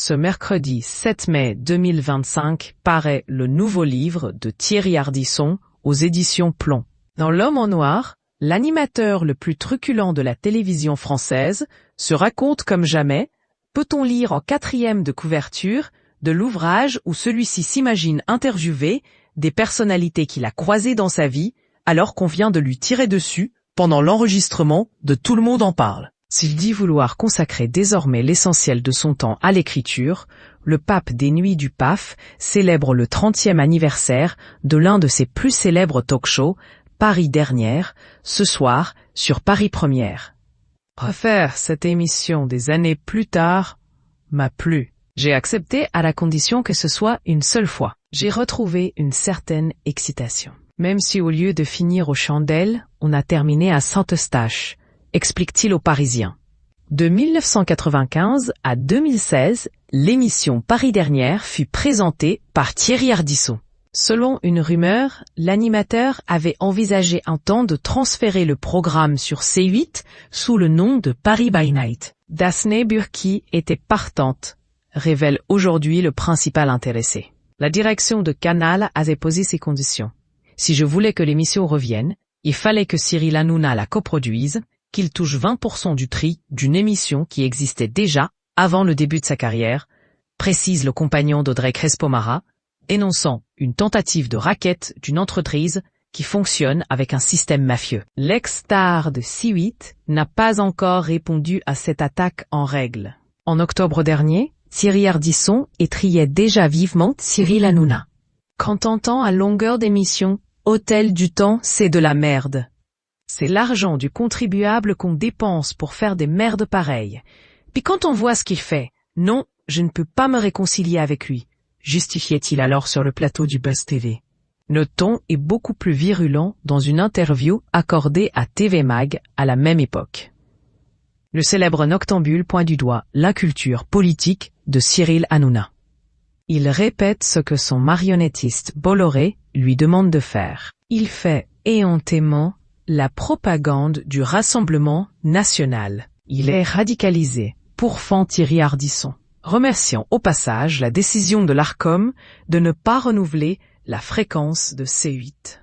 Ce mercredi 7 mai 2025 paraît le nouveau livre de Thierry Ardisson aux éditions Plomb. Dans L'Homme en noir, l'animateur le plus truculent de la télévision française se raconte comme jamais, peut-on lire en 4e de couverture de l'ouvrage où celui-ci s'imagine interviewer des personnalités qu'il a croisées dans sa vie alors qu'on vient de lui tirer dessus pendant l'enregistrement de Tout le monde en parle. S'il dit vouloir consacrer désormais l'essentiel de son temps à l'écriture, le pape des nuits du PAF célèbre le 30e anniversaire de l'un de ses plus célèbres talk-shows, Paris Dernière, ce soir sur Paris Première. Refaire cette émission des années plus tard m'a plu. J'ai accepté à la condition que ce soit une seule fois. J'ai retrouvé une certaine excitation. Même si au lieu de finir aux chandelles, on a terminé à Saint-Eustache, explique-t-il aux Parisiens. De 1995 à 2016, l'émission Paris Dernière fut présentée par Thierry Ardisson. Selon une rumeur, l'animateur avait envisagé un temps de transférer le programme sur C8 sous le nom de Paris by Night. Daphné Burki était partante, révèle aujourd'hui le principal intéressé. La direction de Canal avait posé ses conditions. Si je voulais que l'émission revienne, il fallait que Cyril Hanouna la coproduise, qu'il touche 20% du tri d'une émission qui existait déjà avant le début de sa carrière, précise le compagnon d'Audrey Crespo-Mara, énonçant une tentative de racket d'une entreprise qui fonctionne avec un système mafieux. L'ex-star de C8 n'a pas encore répondu à cette attaque en règle. En octobre dernier, Thierry Ardisson étrillait déjà vivement Cyril Hanouna. Quand t'entends à longueur d'émission, Hôtel du Temps, c'est de la merde. C'est l'argent du contribuable qu'on dépense pour faire des merdes pareilles. Puis quand on voit ce qu'il fait, non, je ne peux pas me réconcilier avec lui, justifiait-il alors sur le plateau du Buzz TV. Le ton est beaucoup plus virulent dans une interview accordée à TV Mag à la même époque. Le célèbre noctambule pointe du doigt l'inculture politique de Cyril Hanouna. Il répète ce que son marionnettiste Bolloré lui demande de faire. Il fait éhontément la propagande du Rassemblement national. Il est radicalisé, pourfend Thierry Ardisson, remerciant au passage la décision de l'Arcom de ne pas renouveler la fréquence de C8.